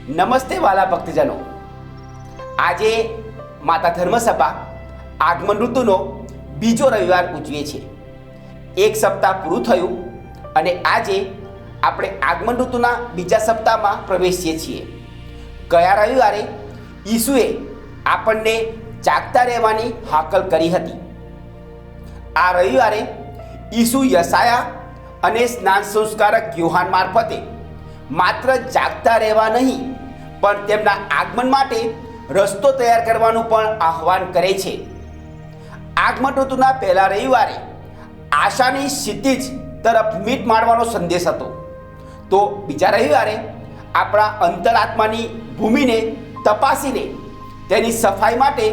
નમસ્તે વાલા ભક્તજનો, આજે માતા ધર્મસભા આગમન ઋતુનો બીજો રવિવાર ઉજવે છે। એક સપ્તાહ પૂરું થયું અને આજે આપણે આગમન ઋતુના બીજા સપ્તાહમાં પ્રવેશીએ છીએ। ગયા રવિવારે ઈસુએ આપણને જાગતા રહેવાની હાકલ કરી હતી। આ રવિવારે ઈસુ યશાયા અને સ્નાન સંસ્કારક યોહાન મારફતે માત્ર જાગતા રહેવા નહીં પણ તેમના આગમન માટે રસ્તો તૈયાર કરવાનું પણ આહ્વાન કરે છે। આગમન ઋતુના પહેલા રવિવારે આશાની ક્ષિતિજ તરફ મીટ મારવાનો સંદેશ હતો, તો બીજા રવિવારે આપણા અંતરાત્માની ભૂમિને તપાસીને તેની સફાઈ માટે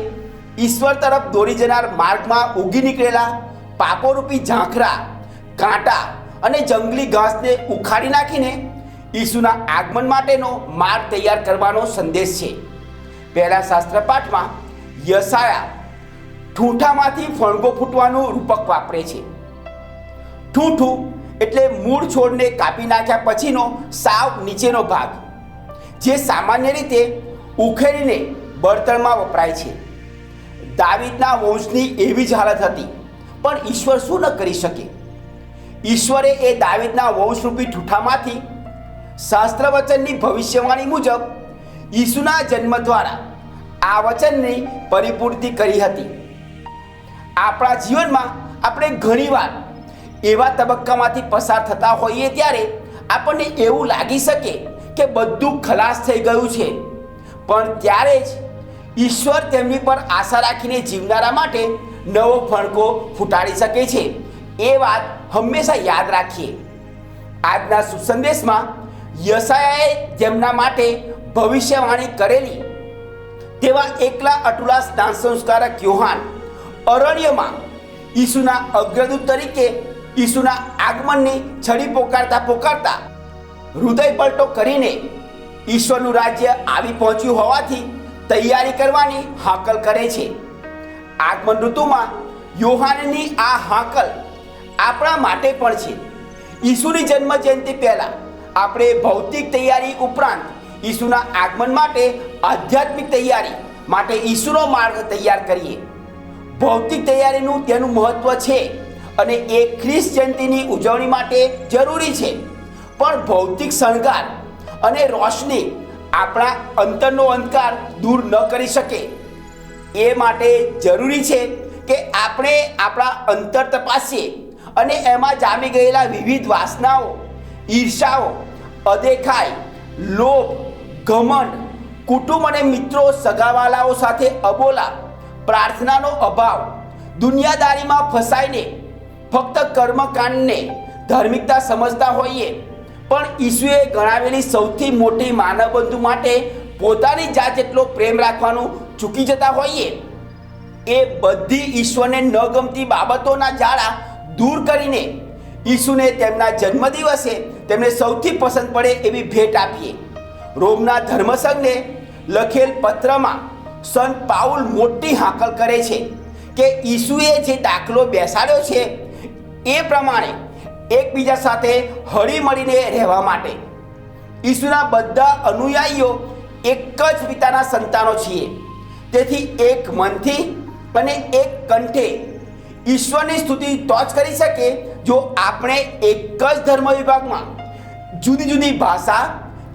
ઈશ્વર તરફ દોરી જનાર માર્ગમાં ઉગી નીકળેલા પાપોરૂપી ઝાંખરા, કાંટા અને જંગલી ઘાસને ઉખાડી નાખીને ઈસુના આગમન માટેનો માર્ગ તૈયાર કરવાનો સંદેશ છે। પહેલા શાસ્ત્ર પાઠમાં યશાયા ઠૂંઠામાંથી ફણગો ફૂટવાનું રૂપક વાપરે છે। ઠૂંઠું એટલે મૂળ છોડને કાપી નાખ્યા પછીનો સાવ નીચેનો ભાગ, જે સામાન્ય રીતે ઉખેડીને બળતણમાં વપરાય છે। દાવીદના વંશની એવી જ હાલત હતી, પણ ઈશ્વર શું ન કરી શકે? ઈશ્વરે એ દાવીદના વંશરૂપી ઠૂંઠામાંથી શાસ્ત્ર વચનની ભવિષ્યવાણી મુજબ ઈસુના જન્મ દ્વારા આ વચનની પરિપૂર્તિ કરી હતી। આપણા જીવનમાં આપણે ઘણીવાર એવા તબક્કામાંથી પસાર થતા હોઈએ ત્યારે આપણને એવું લાગી શકે કે બધું ખલાસ થઈ ગયું છે, પણ ત્યારે જ ઈશ્વર તેમની પર આશા રાખીને જીવનારા માટે નવો ફણકો ફૂટાડી શકે છે। એ વાત હંમેશા યાદ રાખીએ। આજના સુસંદેશમાં યશાયાએ જેમના માટે ભવિષ્યવાણી કરેલી તેવા એકલા અટુલા સ્નાન સંસ્કારક યોહાન અરણ્યમાં ઈસુના અગ્રદૂત તરીકે ઈસુના આગમનની છડી પોકારતા હૃદય પલટો કરીને ઈશ્વરનું રાજ્ય આવી પહોંચ્યું હોવાથી તૈયારી કરવાની હાકલ કરે છે। આગમન ઋતુમાં યોહાનની આ હાકલ આપણા માટે પણ છે। ઈસુની જન્મ જયંતિ પહેલાં આપણે ભૌતિક તૈયારી ઉપરાંત ઈસુના આગમન માટે આધ્યાત્મિક તૈયારી માટે ઈસુનો માર્ગ તૈયાર કરીએ। ભૌતિક તૈયારીનું તેનું મહત્વ છે અને એ ખ્રિસ્ત જયંતિની ઉજવણી માટે જરૂરી છે, પણ ભૌતિક શણગાર અને રોશની આપણા અંતરનો અંધકાર દૂર ન કરી શકે। એ માટે જરૂરી છે કે આપણે આપણા અંતર તપાસીએ અને એમાં જામી ગયેલા વિવિધ વાસનાઓ, ઈર્ષાઓ, અદેખાઈ, લોભ, ઘમંડ, કુટુંબ અને મિત્રો સગાવાલાઓ સાથે અબોલા, પ્રાર્થનાનો અભાવ, દુનિયાદારીમાં ફસાઈને ફક્ત કર્મકાંડને ધાર્મિકતા સમજતા હોઈએ પણ ઈસુએ ગણાવેલી સૌથી મોટી માનવબંધુ માટે પોતાની જાત જેટલો પ્રેમ રાખવાનું ચૂકી જતા હોઈએ। એ બધી ઈશ્વરને ન ગમતી બાબતોના જાળા દૂર કરીને ઈસુને તેમના જન્મદિવસે તેમને સૌથી પસંદ પડે એવી ભેટ આપીએ। રોમના ધર્મસંઘને લખેલ પત્રમાં સંત પાઉલ મોટી હાકલ કરે છે કે ઈસુએ જે દાખલો બેસાડ્યો છે એ પ્રમાણે એકબીજા સાથે હળી મળીને રહેવા માટે ઈસુના બધા અનુયાયીઓ એક જ પિતાના સંતાનો છીએ। તેથી એક મનથી અને એક કંઠે ઈશ્વરની સ્તુતિ તો જ કરી શકે જો આપણે એક જ ધર્મ વિભાગમાં જુદી જુદી ભાષા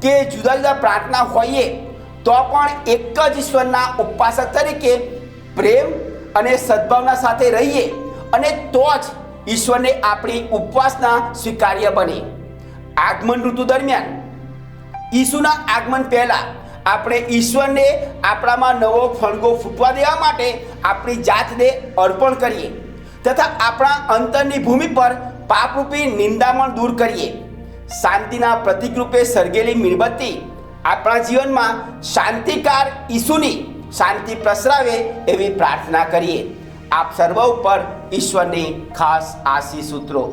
કે જુદા જુદા પ્રાર્થના હોઈએ તો પણ એક જ ઈશ્વરના ઉપાસક તરીકે પ્રેમ અને સદ્ભાવના સાથે રહીએ, અને તો જ ઈશ્વરને આપણી ઉપવાસના સ્વીકાર્ય બને। આગમન ઋતુ દરમિયાન ઈસુના આગમન પહેલાં આપણે ઈશ્વરને આપણામાં નવો ફણગો ફૂટવા દેવા માટે આપણી જાતને અર્પણ કરીએ તથા આપણા અંતરની ભૂમિ પર પાપરૂપી નિંદામણ દૂર કરીએ। શાંતિના પ્રતીક રૂપે સળગેલી મીણબત્તી આપણા જીવનમાં શાંતિકાર ઈસુની શાંતિ પ્રસરાવે એવી પ્રાર્થના કરીએ। આપ સર્વ ઉપર ઈશ્વરની ખાસ આશીષ સૂત્રો।